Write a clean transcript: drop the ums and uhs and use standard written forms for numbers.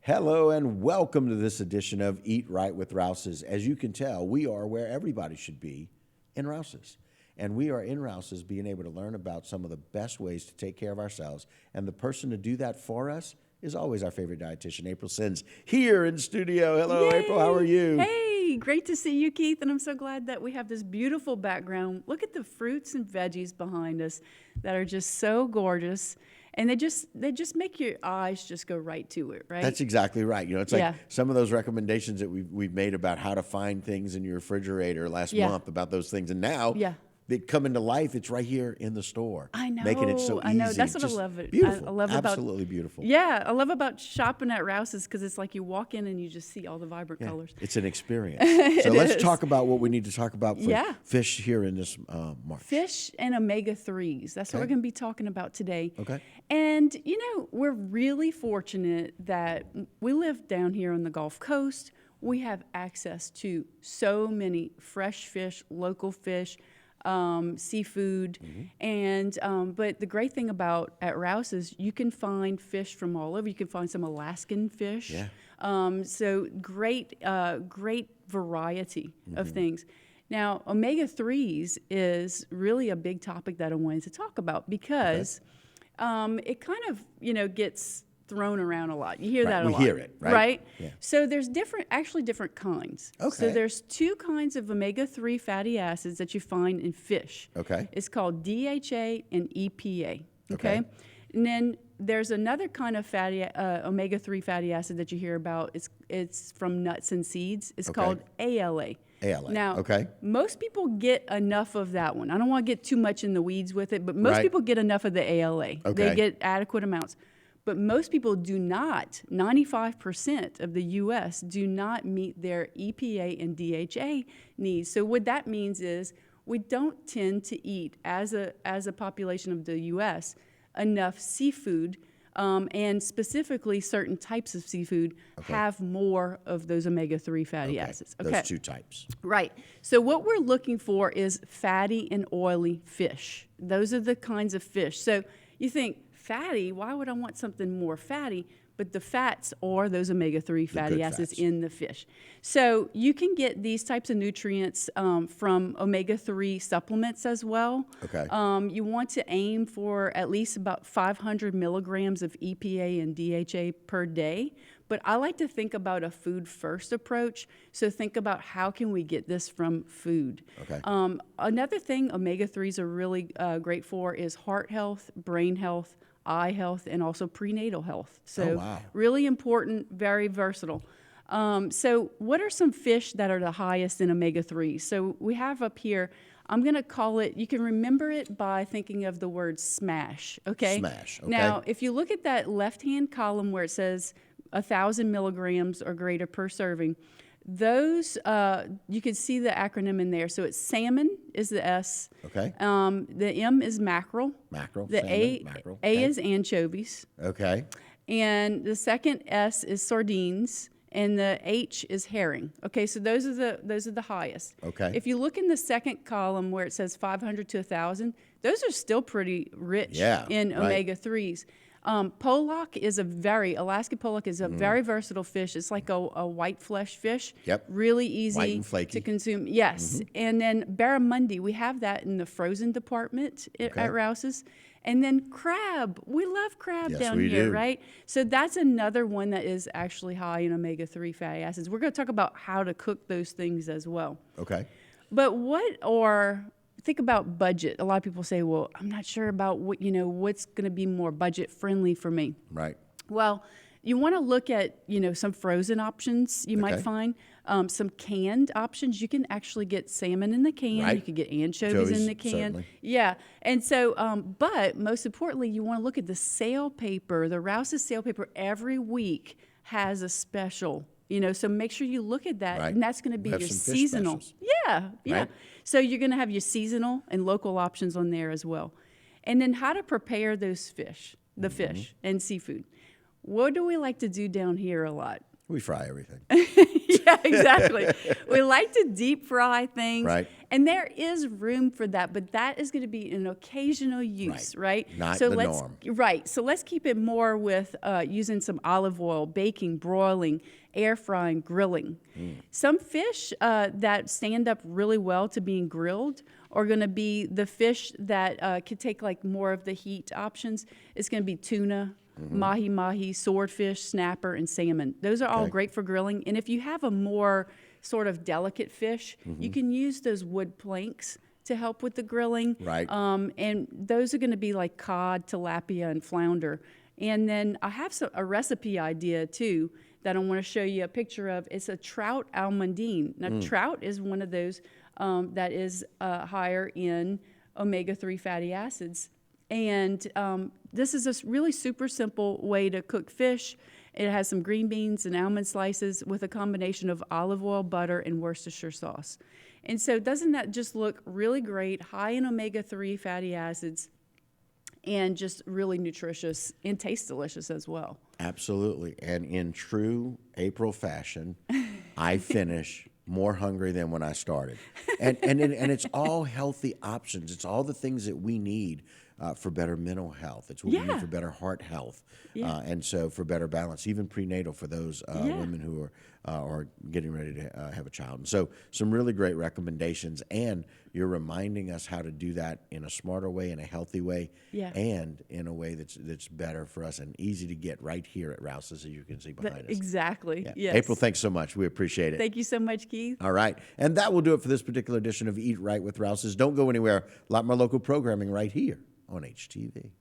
Hello and welcome to this edition of Eat Right with Rouse's. As you can tell, we are where everybody should be, in Rouse's. And we are in Rouse's being able to learn about some of the best ways to take care of ourselves. And the person to do that for us is always our favorite dietitian, April Sins, here in studio. Hello, Yay! April. How are you? Hey, great to see you, Keith. And I'm so glad that we have this beautiful background. Look at the fruits and veggies behind us that are just so gorgeous. And they just make your eyes just go right to it, right? That's exactly right. You know, it's like some of those recommendations that we've made about how to find things in your refrigerator last month about those things. And now they come into life. It's right here in the store. I know. Making it so easy. I know. That's what I love. Beautiful. I love Absolutely beautiful. Yeah, I love about shopping at Rouse's because it's like you walk in and you just see all the vibrant colors. It's an experience. So let's talk about what we need to talk about for fish here in this March. Fish and omega-3s. That's what we're going to be talking about today. Okay. And, you know, we're really fortunate that we live down here on the Gulf Coast. We have access to so many fresh fish, local fish, seafood, and but the great thing about at Rouse is you can find fish from all over. You can find some Alaskan fish. So great variety of things. Now, omega-3s is really a big topic that I wanted to talk about because it kind of, gets thrown around a lot. You hear that a lot. We hear it, right? Yeah. So there's different kinds. Okay. So there's two kinds of omega-3 fatty acids that you find in fish. Okay. It's called DHA and EPA. Okay. And then there's another kind of omega-3 fatty acid that you hear about. It's from nuts and seeds. It's called ALA. Now, most people get enough of that one. I don't want to get too much in the weeds with it, but most people get enough of the ALA. They get adequate amounts. But most people do not. 95% of the U.S. do not meet their EPA and DHA needs. So what that means is we don't tend to eat, as a population of the U.S., enough seafood, and specifically certain types of seafood have more of those omega-3 fatty acids. Those two types. Right. So what we're looking for is fatty and oily fish. Those are the kinds of fish. So you think, fatty, why would I want something more fatty? But the fats are those omega-3 fatty acids in the fish. So you can get these types of nutrients from omega-3 supplements as well. You want to aim for at least about 500 milligrams of EPA and DHA per day. But I like to think about a food-first approach. So think about how can we get this from food. Another thing omega-3s are really great for is heart health, brain health, eye health, and also prenatal health. So really important, very versatile. So what are some fish that are the highest in omega-3? So we have up here, I'm going to call it, you can remember it by thinking of the word smash, Smash, Now, if you look at that left-hand column where it says 1,000 milligrams or greater per serving, those, you can see the acronym in there. So it's salmon is the S. The M is mackerel. The salmon, mackerel. A is anchovies. And the second S is sardines. And the H is herring. So those are the highest. If you look in the second column where it says 500 to 1,000, those are still pretty rich in omega-3s. Alaskan pollock is a very versatile fish. It's like a white flesh fish. Really easy to consume. And then barramundi, we have that in the frozen department at Rouse's. And then crab, we love crab down here, right? So that's another one that is actually high in omega-3 fatty acids. We're going to talk about how to cook those things as well. But think about budget. A lot of people say, well, I'm not sure about what's going to be more budget friendly for me. Well, you want to look at, some frozen options you might find, some canned options. You can actually get salmon in the can. You can get anchovies in the can. And so, but most importantly, you want to look at the sale paper. The Rouse's sale paper every week has a special. So make sure you look at that, and that's going to be your seasonal. So you're going to have your seasonal and local options on there as well. And then how to prepare those fish, fish and seafood. What do we like to do down here a lot? We fry everything. Exactly. We like to deep fry things. And there is room for that, but that is going to be an occasional use, right? Not so the let's, norm. Right. So let's keep it more with using some olive oil, baking, broiling, air frying, grilling. Some fish that stand up really well to being grilled are going to be the fish that could take like more of the heat options. It's going to be tuna, mahi-mahi, swordfish, snapper, and salmon. Those are all Okay. great for grilling. And if you have a more sort of delicate fish, you can use those wood planks to help with the grilling. Right. And those are going to be like cod, tilapia, and flounder. And then I have a recipe idea too that I want to show you a picture of. It's a trout almondine. Now, trout is one of those that is higher in omega-3 fatty acids. And this is a really super simple way to cook fish. It has some green beans and almond slices with a combination of olive oil, butter, and Worcestershire sauce. And so doesn't that just look really great, high in omega-3 fatty acids, and just really nutritious and tastes delicious as well? Absolutely. And in true April fashion, I finish more hungry than when I started. And it's all healthy options. It's all the things that we need for better mental health. It's what we need for better heart health. And so for better balance, even prenatal for those women who are getting ready to have a child. And so some really great recommendations. And you're reminding us how to do that in a smarter way, in a healthy way, and in a way that's better for us and easy to get right here at Rouse's, as you can see behind us. Exactly. Yeah. Yes. April, thanks so much. We appreciate it. Thank you so much, Keith. All right. And that will do it for this particular edition of Eat Right with Rouse's. Don't go anywhere. A lot more local programming right here on HTV.